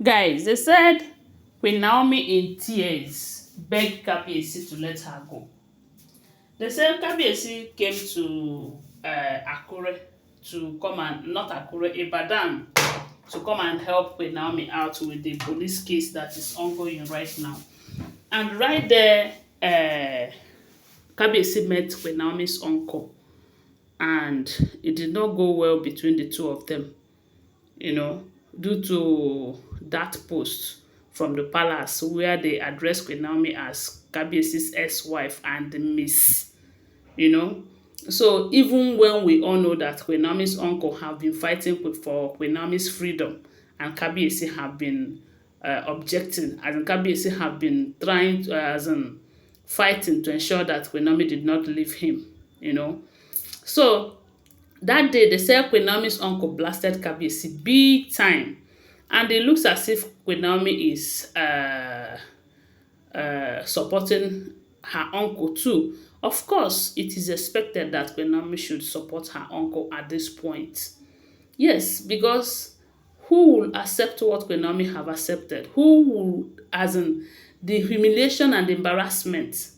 Guys, they said Queen Naomi in tears begged Kabiyesi to let her go. They said Kabiyesi came to Akure to come and, not Akure, Ibadan, to come and help Queen Naomi out with the police case that is ongoing right now. And right there, Kabiyesi met Queen Naomi's uncle, and it did not go well between the two of them, due to that post from the palace where they addressed Queen Naomi as Kabiyesi's ex-wife and Miss, you know. So even when we all know that Queen Naomi's uncle have been fighting for Queen Naomi's freedom, and Kabiyesi have been objecting, and Kabiyesi have been trying to, fighting to ensure that Queen Naomi did not leave him. So that day, they said Queen Naomi's uncle blasted Kabiyesi big time. And it looks as if Queen Naomi is supporting her uncle too. Of course, it is expected that Queen Naomi should support her uncle at this point. Yes, because who will accept what Queen Naomi have accepted? Who will, as in the humiliation and embarrassment?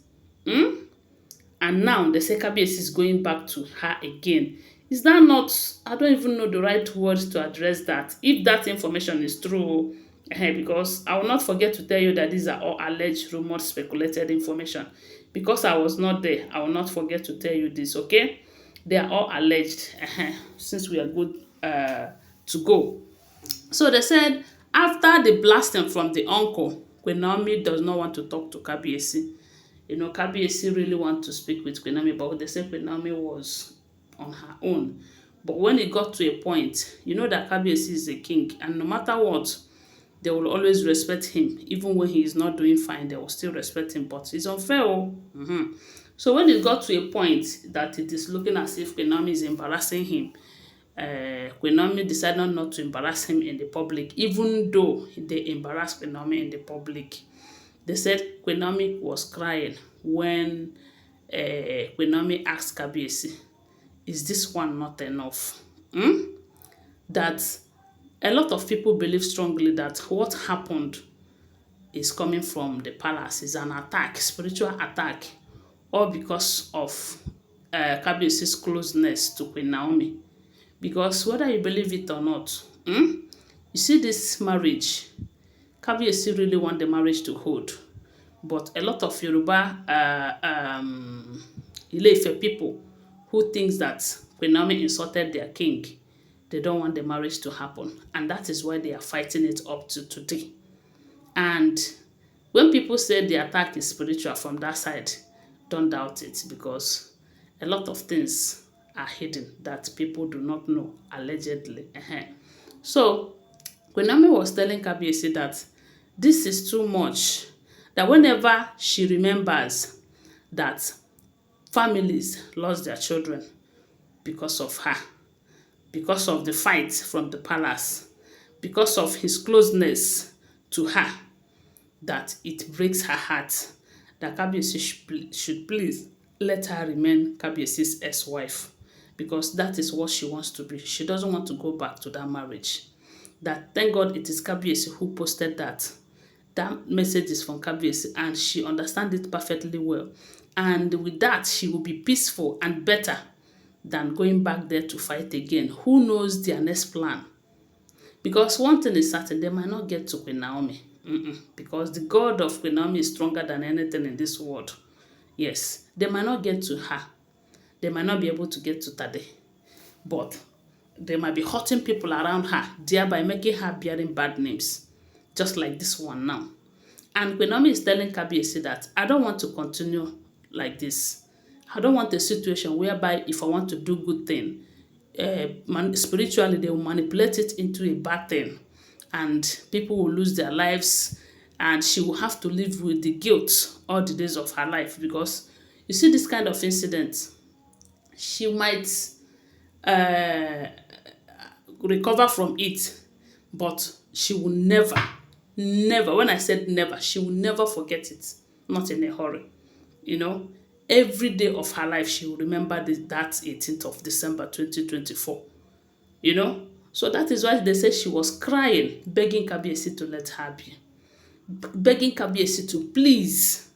And now the Kabiyesi is going back to her again. Is that not, I don't even know the right words to address that, if that information is true, because I will not forget to tell you that these are all alleged, rumored, speculated information. Because I was not there, I will not forget to tell you this, okay? They are all alleged, since we are good to go. So they said, after the blasting from the uncle, Queen Naomi does not want to talk to Kabiyesi. Kabiyesi really want to speak with Queen Naomi, but they said Queen Naomi was on her own. But when it got to a point, that Kabiyesi is a king, and no matter what, they will always respect him. Even when he is not doing fine, they will still respect him. But it's unfair. So when it got to a point that it is looking as if Queen Naomi is embarrassing him, Queen Naomi decided not to embarrass him in the public, even though they embarrassed Queen Naomi in the public. They said Queen Naomi was crying when Queen Naomi asked Kabiyesi, is this one not enough? That a lot of people believe strongly that what happened is coming from the palace, is an attack, spiritual attack, all because of Kabiyesi's closeness to Queen Naomi. Because whether you believe it or not, you see this marriage, Kabiyesi really want the marriage to hold. But a lot of Yoruba Ile-Ife people who thinks that Queen Naomi insulted their king, they don't want the marriage to happen. And that is why they are fighting it up to today. And when people say the attack is spiritual from that side, don't doubt it, because a lot of things are hidden that people do not know, allegedly. So Queen Naomi was telling Kabiyesi that this is too much, that whenever she remembers that families lost their children because of her, because of the fight from the palace, because of his closeness to her, that it breaks her heart, that Kabiyesi should please let her remain Kabiyesi's ex-wife, because that is what she wants to be. She doesn't want to go back to that marriage. That, thank God, it is Kabiyesi who posted that. That message is from Kabiyesi, and she understands it perfectly well. And with that, she will be peaceful and better than going back there to fight again. Who knows their next plan? Because one thing is certain, they might not get to Queen Naomi. Because the God of Queen Naomi is stronger than anything in this world. Yes, they might not get to her. They might not be able to get to Tade. But they might be hurting people around her, thereby making her bearing bad names. Just like this one now. And Queen Naomi is telling Kabiyesi that I don't want to continue like this. I don't want a situation whereby if I want to do good thing, spiritually they will manipulate it into a bad thing, and people will lose their lives, and she will have to live with the guilt all the days of her life. Because you see, this kind of incident, she might recover from it, but she will never, when I said never, she will never forget it, not in a hurry. Every day of her life, she will remember that 18th of December 2024. So that is why they say she was crying, begging Kabiyesi to let her be. Begging Kabiyesi to please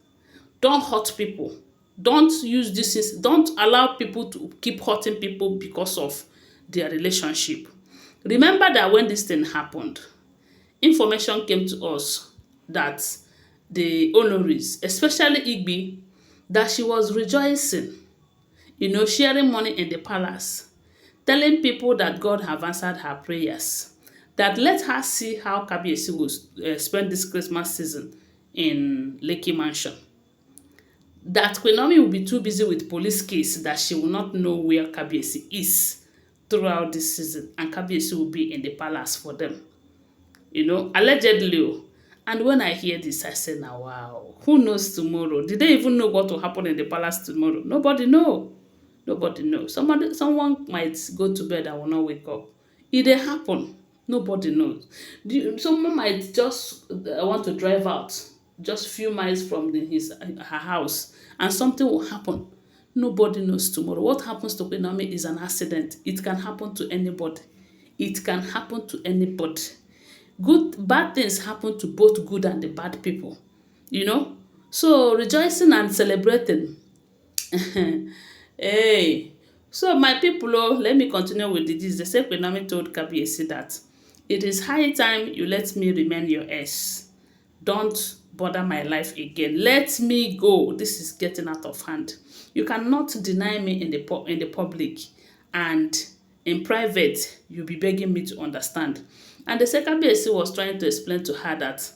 don't hurt people. Don't use this, don't allow people to keep hurting people because of their relationship. Remember that when this thing happened, information came to us that the Olories, especially Igbi, that she was rejoicing, sharing money in the palace, telling people that God have answered her prayers, that let her see how Kabiyesi will spend this Christmas season in Lekki Mansion. That Queen Naomi will be too busy with police case that she will not know where Kabiyesi is throughout this season, and Kabiyesi will be in the palace for them. Allegedly. And when I hear this, I say, now, wow, who knows tomorrow? Did they even know what will happen in the palace tomorrow? Nobody know. Nobody knows. Someone might go to bed and will not wake up. It dey happen. Nobody knows. Someone might just want to drive out just few miles from her house, and something will happen. Nobody knows tomorrow. What happens to Queen Naomi is an accident. It can happen to anybody. It can happen to anybody. Bad things happen to both good and the bad people. So rejoicing and celebrating. Hey, so my people, let me continue with this. The same Queen Naomi told Kabiyesi that it is high time you let me remain your ex. Don't bother my life again. Let me go. This is getting out of hand. You cannot deny me in the public, and in private you'll be begging me to understand. And the second Kabiyesi was trying to explain to her that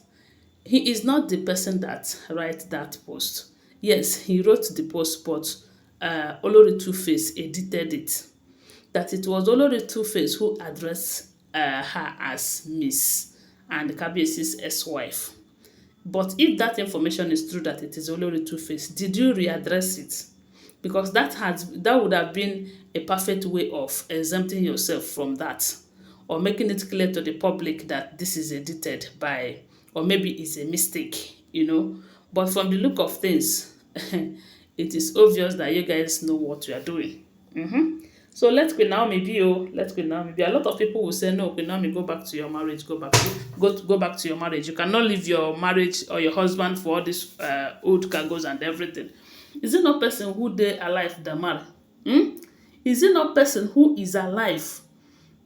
he is not the person that write that post. Yes, he wrote the post, but Olori Two-Face edited it. That it was Olori Two-Face who addressed her as Miss and Kabiyesi's ex-wife. But if that information is true that it is Olori Two-Face, did you readdress it? Because that would have been a perfect way of exempting yourself from that, or making it clear to the public that this is edited by, or maybe it's a mistake. But from the look of things, it is obvious that you guys know what you are doing. So let Queen Naomi be. Let Queen Naomi be. A lot of people will say, no, Queen Naomi, go back to your marriage. Go back to your marriage. You cannot leave your marriage or your husband for all these old cargoes and everything. Is it not person who dey alive that marry? Is it not person who is alive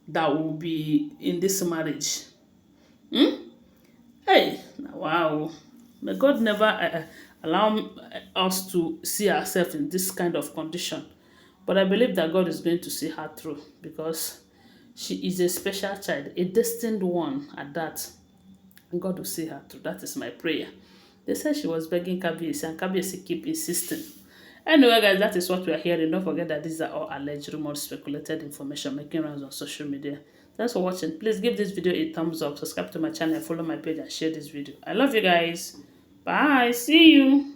that will be in this marriage? Hey, wow. May God never allow us to see ourselves in this kind of condition. But I believe that God is going to see her through, because she is a special child, a destined one at that. And God will see her through. That is my prayer. They said she was begging Kabiyesi, and Kabiyesi keep insisting. Anyway, guys, that is what we are hearing. Don't forget that these are all alleged rumors, speculated information making rounds on social media. Thanks for watching. Please give this video a thumbs up, subscribe to my channel, follow my page, and share this video. I love you guys. Bye. See you.